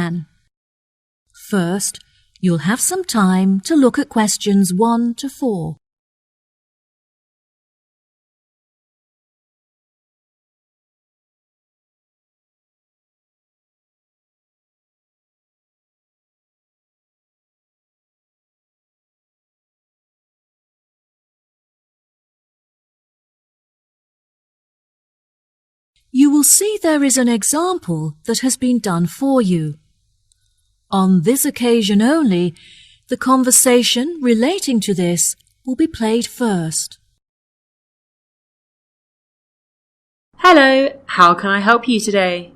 10. First, you'll have some time to look at questions 1 to 4. You will see there is an example that has been done for you. On this occasion only, the conversation relating to this will be played first. Hello, how can I help you today?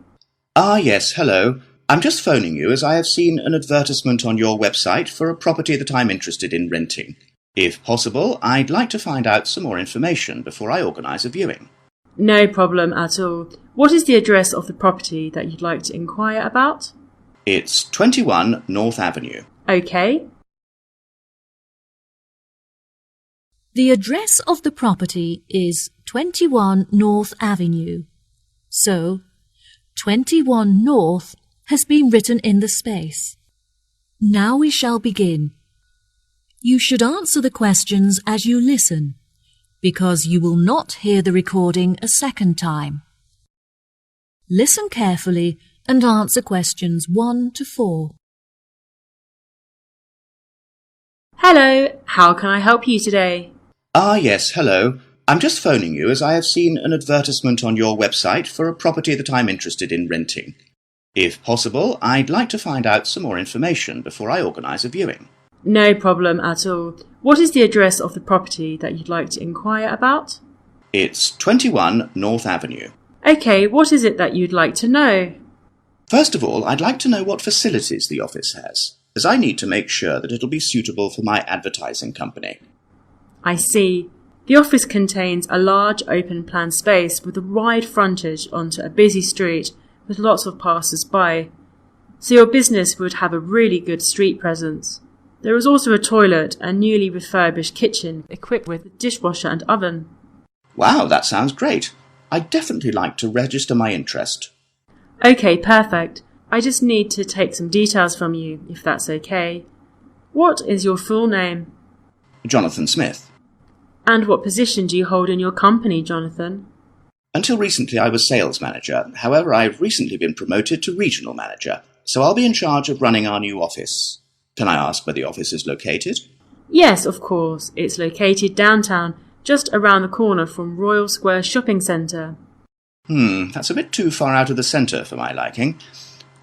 Yes, hello. I'm just phoning you as I have seen an advertisement on your website for a property that I'm interested in renting. If possible, I'd like to find out some more information before I organise a viewing. No problem at all. What is the address of the property that you'd like to inquire about? It's 21 North Avenue. Okay. The address of the property is 21 North Avenue. So, 21 North has been written in the space. Now we shall begin. You should answer the questions as you listen, because you will not hear the recording a second time. Listen carefully and answer questions 1 to 4. Hello, how can I help you today? Yes, hello. I'm just phoning you as I have seen an advertisement on your website for a property that I'm interested in renting. If possible, I'd like to find out some more information before I organise a viewing. No problem at all. What is the address of the property that you'd like to inquire about? It's 21 North Avenue. Okay, what is it that you'd like to know? First of all, I'd like to know what facilities the office has, as I need to make sure that it'll be suitable for my advertising company. I see. The office contains a large open-plan space with a wide frontage onto a busy street with lots of passers-by, so your business would have a really good street presence. There is also a toilet and newly refurbished kitchen equipped with a dishwasher and oven. Wow, that sounds great. I'd definitely like to register my interest. Okay, perfect. I just need to take some details from you, if that's okay. What is your full name? Jonathan Smith. And what position do you hold in your company, Jonathan? Until recently I was sales manager. However, I've recently been promoted to regional manager, so I'll be in charge of running our new office. Can I ask where the office is located? Yes, of course. It's located downtown, just around the corner from Royal Square Shopping Centre. That's a bit too far out of the centre for my liking.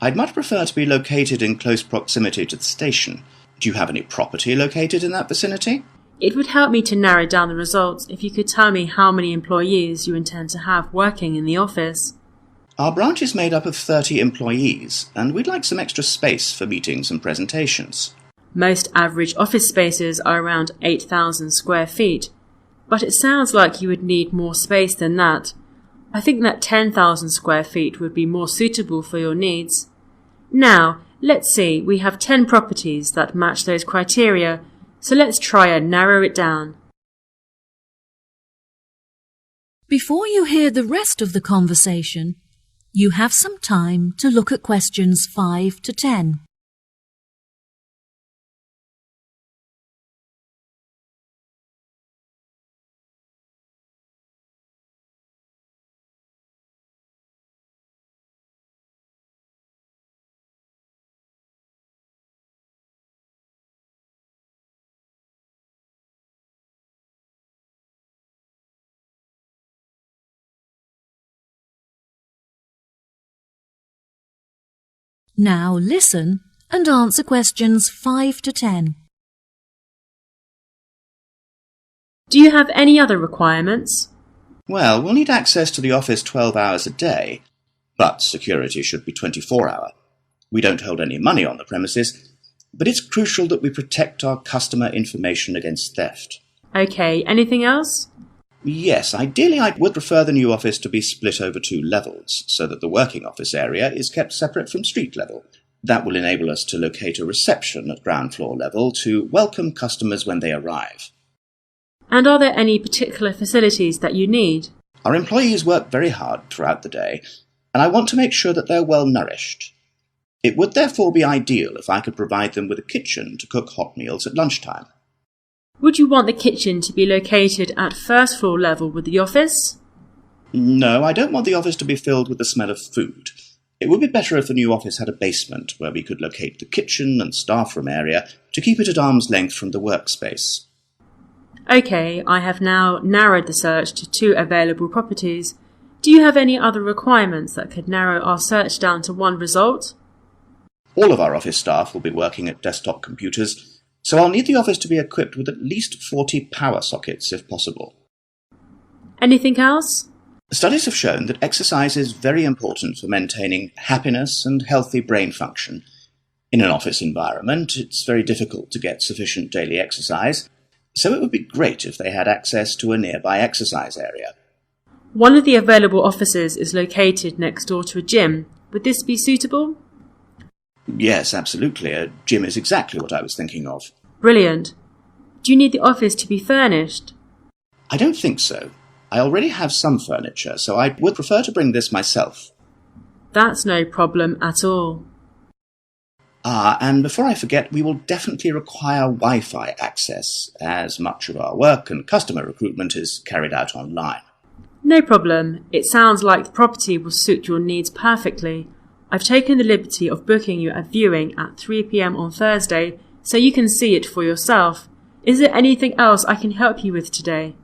I'd much prefer to be located in close proximity to the station. Do you have any property located in that vicinity? It would help me to narrow down the results if you could tell me how many employees you intend to have working in the office. Our branch is made up of 30 employees, and we'd like some extra space for meetings and presentations. Most average office spaces are around 8,000 square feet, but it sounds like you would need more space than that. I think that 10,000 square feet would be more suitable for your needs. Now, let's see, we have 10 properties that match those criteria, so let's try and narrow it down. Before you hear the rest of the conversation, you have some time to look at questions 5 to 10. Now listen and answer questions 5 to 10. Do you have any other requirements? Well, we'll need access to the office 12 hours a day, but security should be 24-hour. We don't hold any money on the premises, but it's crucial that we protect our customer information against theft. Okay, anything else? Yes, ideally I would prefer the new office to be split over 2 levels, so that the working office area is kept separate from street level. That will enable us to locate a reception at ground floor level to welcome customers when they arrive. And are there any particular facilities that you need? Our employees work very hard throughout the day, and I want to make sure that they're well nourished. It would therefore be ideal if I could provide them with a kitchen to cook hot meals at lunchtime. Would you want the kitchen to be located at first floor level with the office? No, I don't want the office to be filled with the smell of food. It would be better if the new office had a basement where we could locate the kitchen and staff room area to keep it at arm's length from the workspace. OK, I have now narrowed the search to 2 available properties. Do you have any other requirements that could narrow our search down to 1 result? All of our office staff will be working at desktop computers, so I'll need the office to be equipped with at least 40 power sockets if possible. Anything else? Studies have shown that exercise is very important for maintaining happiness and healthy brain function. In an office environment, it's very difficult to get sufficient daily exercise, so it would be great if they had access to a nearby exercise area. One of the available offices is located next door to a gym. Would this be suitable? Yes, absolutely. A gym is exactly what I was thinking of. Brilliant. Do you need the office to be furnished? I don't think so. I already have some furniture, so I would prefer to bring this myself. That's no problem at all. And before I forget, we will definitely require Wi-Fi access, as much of our work and customer recruitment is carried out online. No problem. It sounds like the property will suit your needs perfectly. I've taken the liberty of booking you a viewing at 3 p.m. on Thursday, so you can see it for yourself. Is there anything else I can help you with today?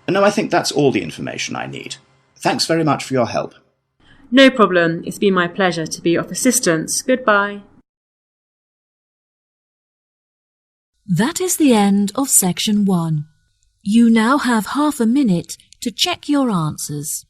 No, I think that's all the information I need. Thanks very much for your help. No problem. It's been my pleasure to be of assistance. Goodbye. That is the end of section 1. You now have half a minute to check your answers.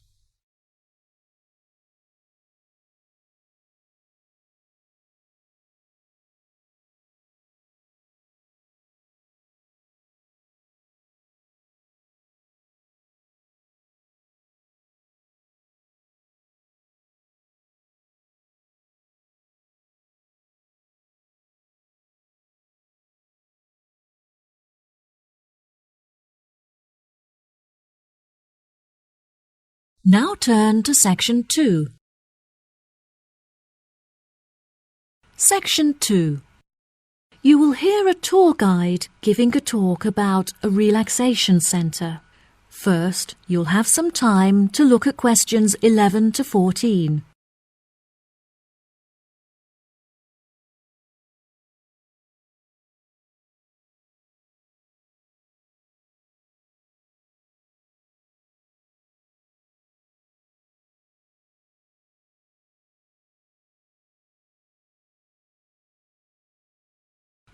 Now turn to section 2. Section 2. You will hear a tour guide giving a talk about a relaxation centre. First, you'll have some time to look at questions 11 to 14.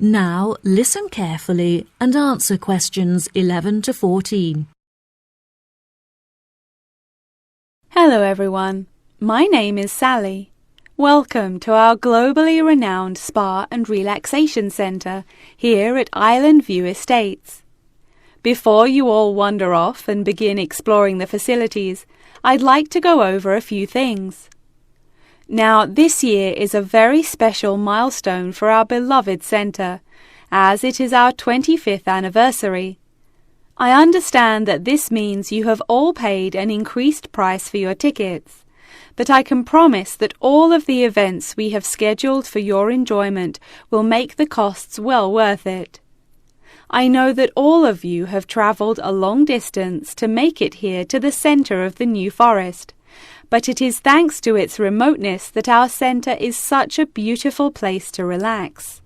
Now listen carefully and answer questions 11 to 14. Hello everyone, my name is Sally. Welcome to our globally renowned spa and relaxation centre here at Island View Estates. Before you all wander off and begin exploring the facilities, I'd like to go over a few things. Now, this year is a very special milestone for our beloved centre, as it is our 25th anniversary. I understand that this means you have all paid an increased price for your tickets, but I can promise that all of the events we have scheduled for your enjoyment will make the costs well worth it. I know that all of you have travelled a long distance to make it here to the centre of the New Forest, but it is thanks to its remoteness that our centre is such a beautiful place to relax.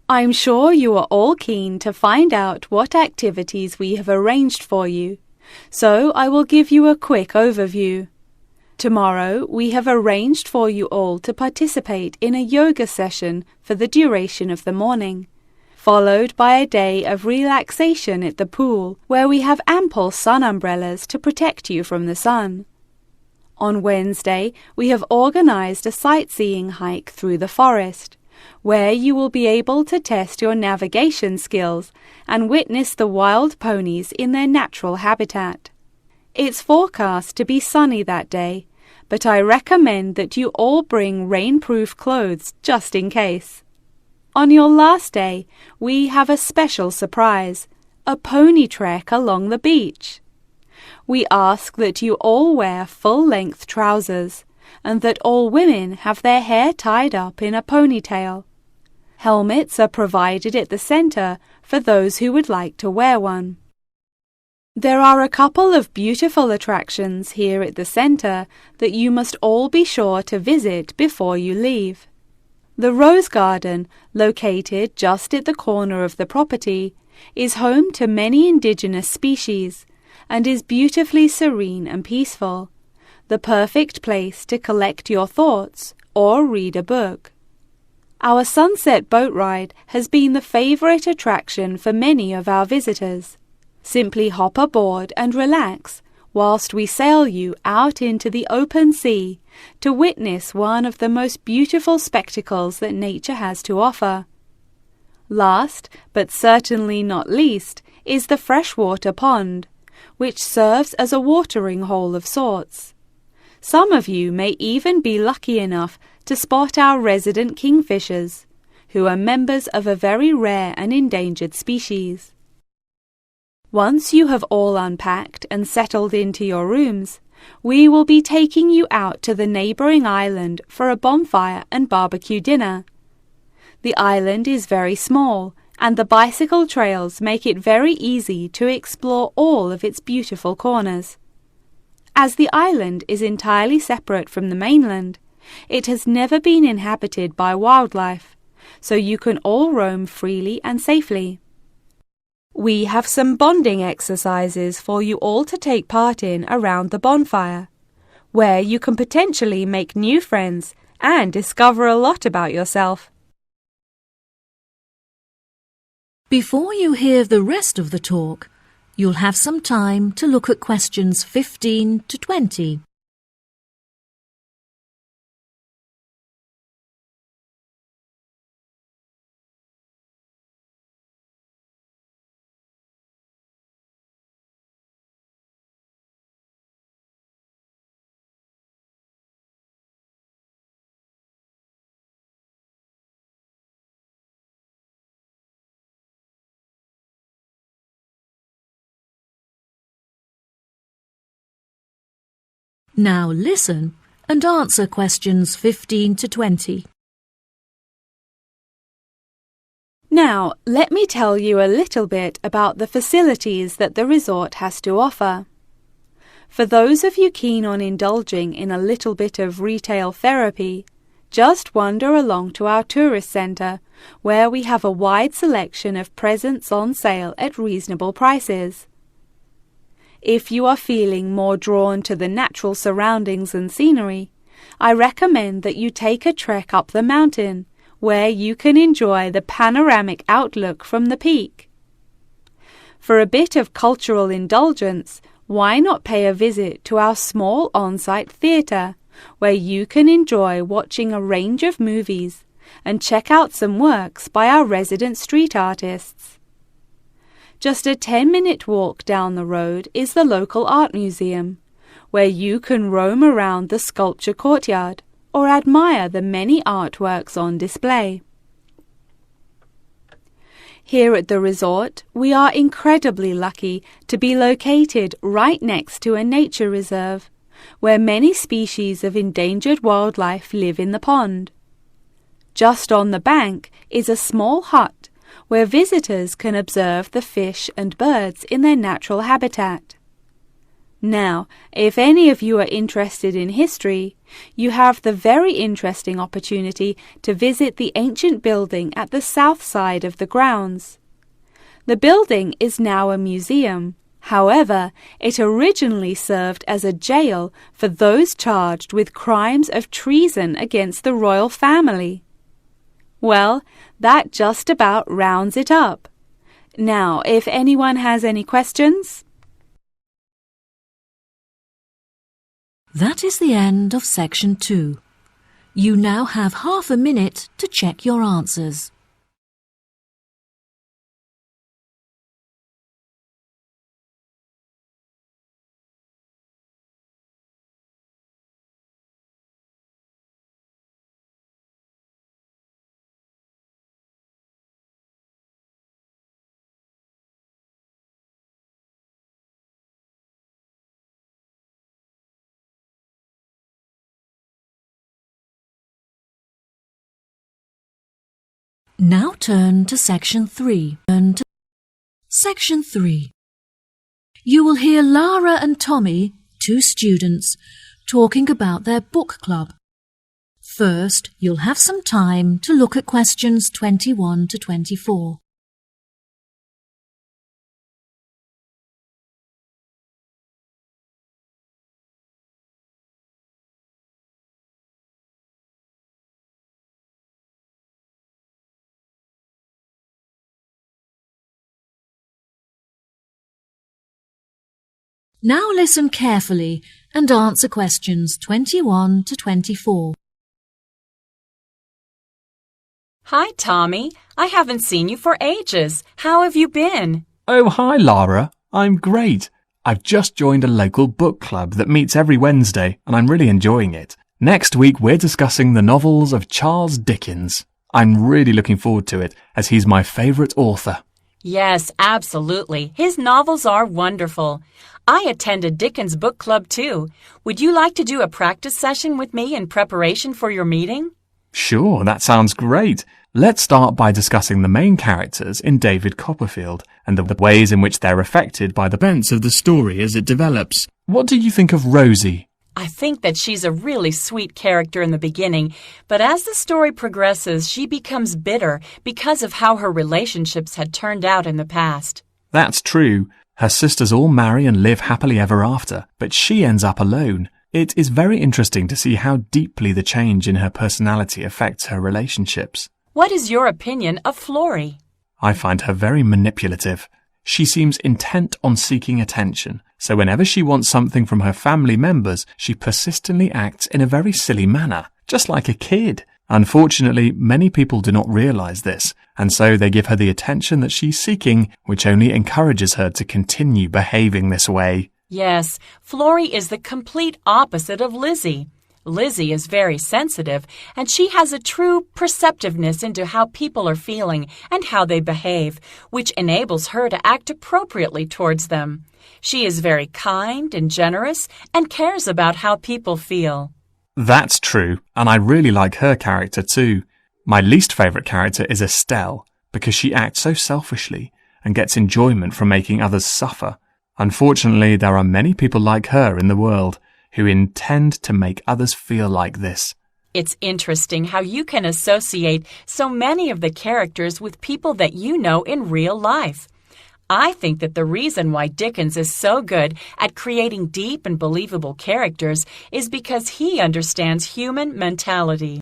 I'm sure you are all keen to find out what activities we have arranged for you, so I will give you a quick overview. Tomorrow we have arranged for you all to participate in a yoga session for the duration of the morning, followed by a day of relaxation at the pool, where we have ample sun umbrellas to protect you from the sun. On Wednesday, we have organised a sightseeing hike through the forest, where you will be able to test your navigation skills and witness the wild ponies in their natural habitat. It's forecast to be sunny that day, but I recommend that you all bring rainproof clothes just in case. On your last day, we have a special surprise, a pony trek along the beach. We ask that you all wear full-length trousers, and that all women have their hair tied up in a ponytail. Helmets are provided at the center for those who would like to wear one. There are a couple of beautiful attractions here at the center that you must all be sure to visit before you leave. The Rose Garden, located just at the corner of the property, is home to many indigenous species and is beautifully serene and peaceful, the perfect place to collect your thoughts or read a book. Our sunset boat ride has been the favorite attraction for many of our visitors. Simply hop aboard and relax whilst we sail you out into the open sea to witness one of the most beautiful spectacles that nature has to offer. Last, but certainly not least, is the freshwater pond, which serves as a watering hole of sorts. Some of you may even be lucky enough to spot our resident kingfishers, who are members of a very rare and endangered species. Once you have all unpacked and settled into your rooms, we will be taking you out to the neighbouring island for a bonfire and barbecue dinner. The island is very small, and the bicycle trails make it very easy to explore all of its beautiful corners. As the island is entirely separate from the mainland, it has never been inhabited by wildlife, so you can all roam freely and safely. We have some bonding exercises for you all to take part in around the bonfire, where you can potentially make new friends and discover a lot about yourself. Before you hear the rest of the talk, you'll have some time to look at questions 15 to 20. Now listen and answer questions 15 to 20. Now, let me tell you a little bit about the facilities that the resort has to offer. For those of you keen on indulging in a little bit of retail therapy, just wander along to our tourist centre, where we have a wide selection of presents on sale at reasonable prices. If you are feeling more drawn to the natural surroundings and scenery, I recommend that you take a trek up the mountain, where you can enjoy the panoramic outlook from the peak. For a bit of cultural indulgence, why not pay a visit to our small on-site theatre, where you can enjoy watching a range of movies and check out some works by our resident street artists. Just a 10-minute walk down the road is the local art museum, where you can roam around the sculpture courtyard or admire the many artworks on display. Here at the resort, we are incredibly lucky to be located right next to a nature reserve, where many species of endangered wildlife live in the pond. Just on the bank is a small hut where visitors can observe the fish and birds in their natural habitat. Now, if any of you are interested in history, you have the very interesting opportunity to visit the ancient building at the south side of the grounds. The building is now a museum. However, it originally served as a jail for those charged with crimes of treason against the royal family. Well, that just about rounds it up. Now, if anyone has any questions? That is the end of section 2. You now have half a minute to check your answers. Now turn to Section 3. Section 3. You will hear Lara and Tommy, two students, talking about their book club. First, you'll have some time to look at questions 21 to 24. Now listen carefully and answer questions 21 to 24. Hi, Tommy. I haven't seen you for ages. How have you been? Oh, hi, Lara. I'm great. I've just joined a local book club that meets every Wednesday, and I'm really enjoying it. Next week, we're discussing the novels of Charles Dickens. I'm really looking forward to it, as he's my favourite author. Yes, absolutely. His novels are wonderful. I attended Dickens' book club too. Would you like to do a practice session with me in preparation for your meeting? Sure, that sounds great. Let's start by discussing the main characters in David Copperfield and the ways in which they're affected by the events of the story as it develops. What do you think of Rosie? I think that she's a really sweet character in the beginning, but as the story progresses, she becomes bitter because of how her relationships had turned out in the past. That's true. Her sisters all marry and live happily ever after, but she ends up alone. It is very interesting to see how deeply the change in her personality affects her relationships. What is your opinion of Florrie? I find her very manipulative. She seems intent on seeking attention, so whenever she wants something from her family members, she persistently acts in a very silly manner, just like a kid. Unfortunately, many people do not realise this, and so they give her the attention that she's seeking, which only encourages her to continue behaving this way. Yes, Florrie is the complete opposite of Lizzie. Lizzie is very sensitive, and she has a true perceptiveness into how people are feeling and how they behave, which enables her to act appropriately towards them. She is very kind and generous and cares about how people feel. That's true, and I really like her character too. My least favourite character is Estelle, because she acts so selfishly and gets enjoyment from making others suffer. Unfortunately, there are many people like her in the world who intend to make others feel like this. It's interesting how you can associate so many of the characters with people that you know in real life. I think that the reason why Dickens is so good at creating deep and believable characters is because he understands human mentality.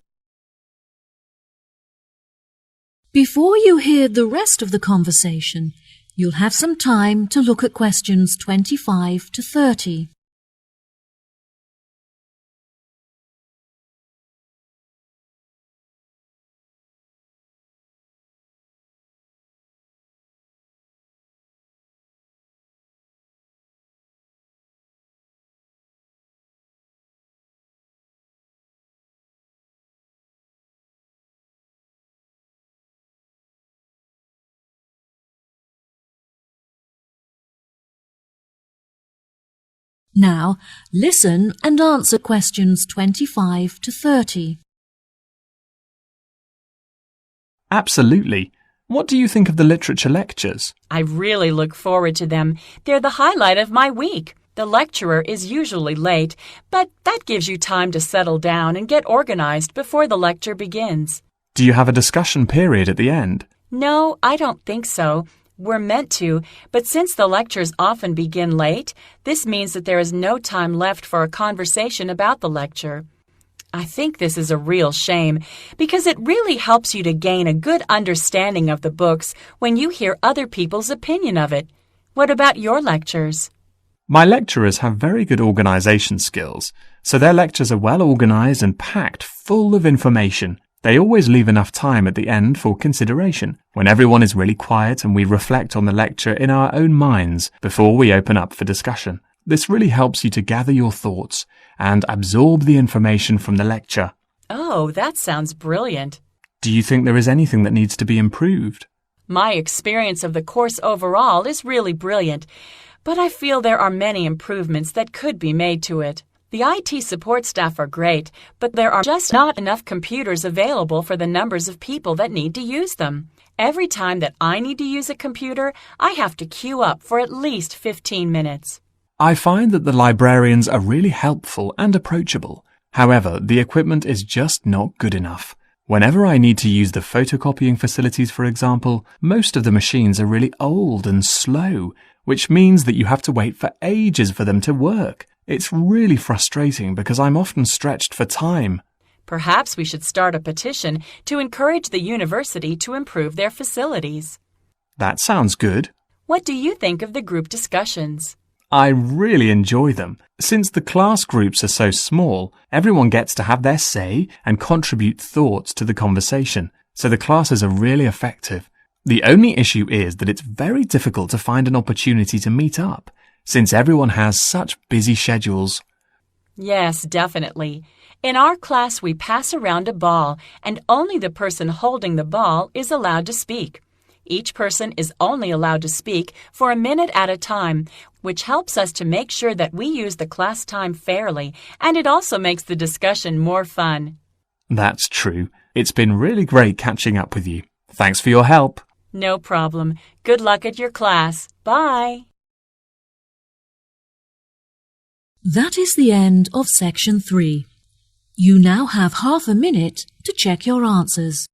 Before you hear the rest of the conversation, you'll have some time to look at questions 25 to 30. Now, listen and answer questions 25 to 30. Absolutely. What do you think of the literature lectures? I really look forward to them. They're the highlight of my week. The lecturer is usually late, but that gives you time to settle down and get organized before the lecture begins. Do you have a discussion period at the end? No, I don't think so. We're meant to, but since the lectures often begin late, this means that there is no time left for a conversation about the lecture. I think this is a real shame, because it really helps you to gain a good understanding of the books when you hear other people's opinion of it. What about your lectures? My lecturers have very good organisation skills, so their lectures are well organised and packed full of information. They always leave enough time at the end for consideration, when everyone is really quiet and we reflect on the lecture in our own minds before we open up for discussion. This really helps you to gather your thoughts and absorb the information from the lecture. Oh, that sounds brilliant. Do you think there is anything that needs to be improved? My experience of the course overall is really brilliant, but I feel there are many improvements that could be made to it. The IT support staff are great, but there are just not enough computers available for the numbers of people that need to use them. Every time that I need to use a computer, I have to queue up for at least 15 minutes. I find that the librarians are really helpful and approachable. However, the equipment is just not good enough. Whenever I need to use the photocopying facilities, for example, most of the machines are really old and slow, which means that you have to wait for ages for them to work. It's really frustrating because I'm often stretched for time. Perhaps we should start a petition to encourage the university to improve their facilities. That sounds good. What do you think of the group discussions? I really enjoy them. Since the class groups are so small, everyone gets to have their say and contribute thoughts to the conversation, so the classes are really effective. The only issue is that it's very difficult to find an opportunity to meet up, since everyone has such busy schedules. Yes, definitely. In our class, we pass around a ball, and only the person holding the ball is allowed to speak. Each person is only allowed to speak for a minute at a time, which helps us to make sure that we use the class time fairly, and it also makes the discussion more fun. That's true. It's been really great catching up with you. Thanks for your help. No problem. Good luck at your class. Bye. That is the end of section 3. You now have half a minute to check your answers.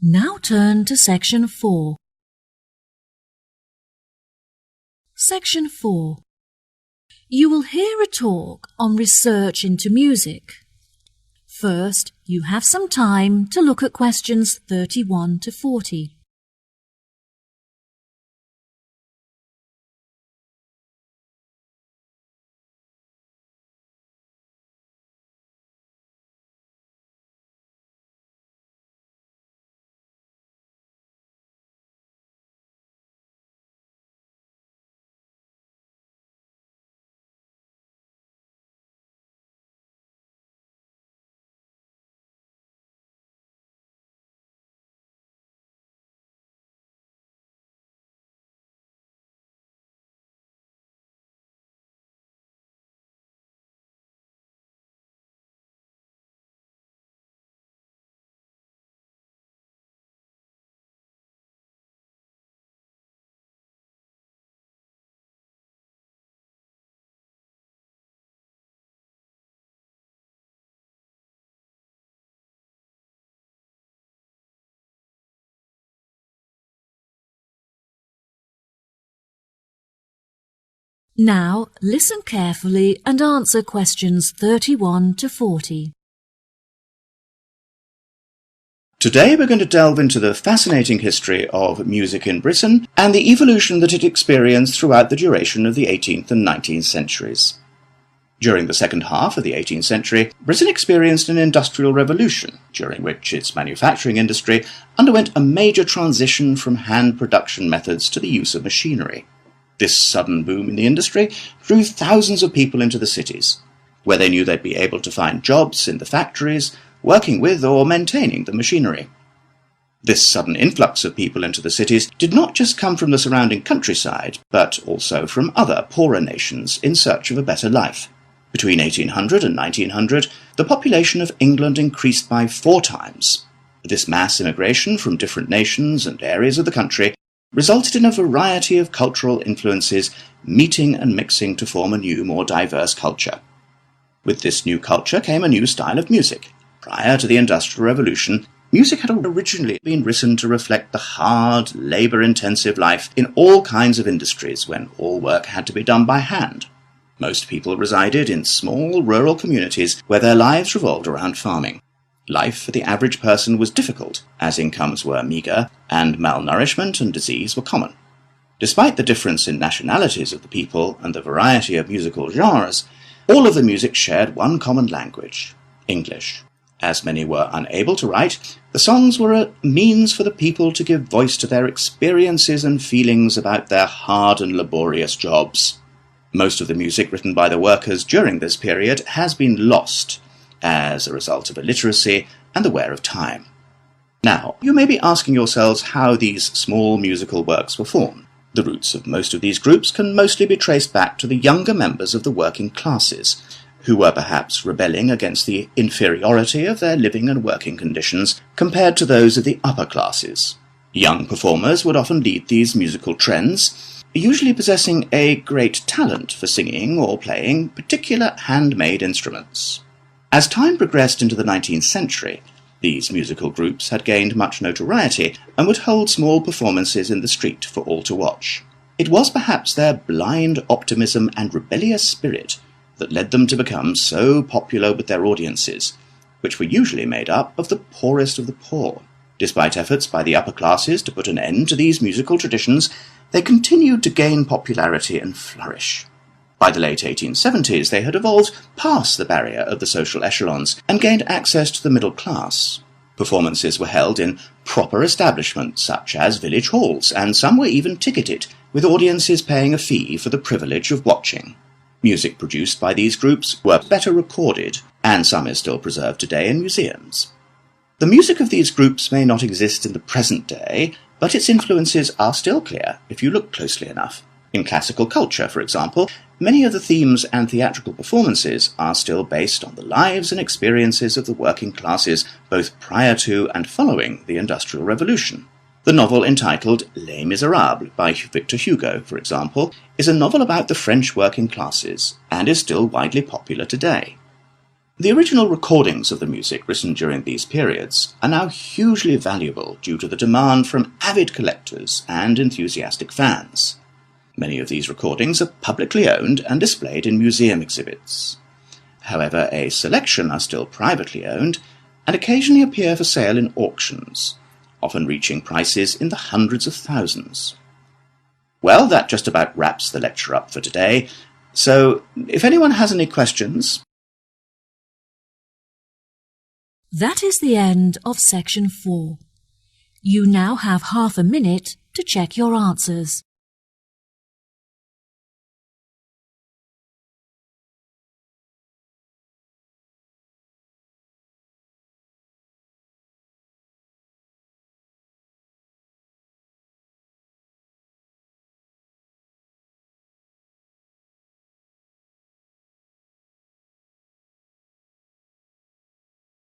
Now turn to section 4. Section 4. You will hear a talk on research into music. First, you have some time to look at questions 31 to 40. Now listen carefully and answer questions 31 to 40. Today we're going to delve into the fascinating history of music in Britain and the evolution that it experienced throughout the duration of the 18th and 19th centuries. During the second half of the 18th century, Britain experienced an industrial revolution, during which its manufacturing industry underwent a major transition from hand production methods to the use of machinery. This sudden boom in the industry drew thousands of people into the cities, where they knew they'd be able to find jobs in the factories, working with or maintaining the machinery. This sudden influx of people into the cities did not just come from the surrounding countryside, but also from other poorer nations in search of a better life. Between 1800 and 1900, the population of England increased by 4 times. This mass immigration from different nations and areas of the country resulted in a variety of cultural influences meeting and mixing to form a new, more diverse culture. With this new culture came a new style of music. Prior to the Industrial Revolution, music had originally been written to reflect the hard, labour-intensive life in all kinds of industries when all work had to be done by hand. Most people resided in small rural communities where their lives revolved around farming. Life for the average person was difficult, as incomes were meagre, and malnourishment and disease were common. Despite the difference in nationalities of the people and the variety of musical genres, All of the music shared one common language, English. As many were unable to write, the songs were a means for the people to give voice to their experiences and feelings about their hard and laborious jobs. Most of the music written by the workers during this period has been lost as a result of illiteracy and the wear of time. Now, you may be asking yourselves how these small musical works were formed. The roots of most of these groups can mostly be traced back to the younger members of the working classes, who were perhaps rebelling against the inferiority of their living and working conditions compared to those of the upper classes. Young performers would often lead these musical trends, usually possessing a great talent for singing or playing particular handmade instruments. As time progressed into the 19th century, these musical groups had gained much notoriety and would hold small performances in the street for all to watch. It was perhaps their blind optimism and rebellious spirit that led them to become so popular with their audiences, which were usually made up of the poorest of the poor. Despite efforts by the upper classes to put an end to these musical traditions, they continued to gain popularity and flourish. By the late 1870s, they had evolved past the barrier of the social echelons and gained access to the middle class. Performances were held in proper establishments such as village halls, and some were even ticketed, with audiences paying a fee for the privilege of watching. Music produced by these groups were better recorded, and some is still preserved today in museums. The music of these groups may not exist in the present day, but its influences are still clear if you look closely enough. In classical culture, for example, many of the themes and theatrical performances are still based on the lives and experiences of the working classes both prior to and following the Industrial Revolution. The novel entitled Les Miserables by Victor Hugo, for example, is a novel about the French working classes and is still widely popular today. The original recordings of the music written during these periods are now hugely valuable due to the demand from avid collectors and enthusiastic fans. Many of these recordings are publicly owned and displayed in museum exhibits. However, a selection are still privately owned and occasionally appear for sale in auctions, often reaching prices in the hundreds of thousands. Well, that just about wraps the lecture up for today, so if anyone has any questions... That is the end of section 4. You now have half a minute to check your answers.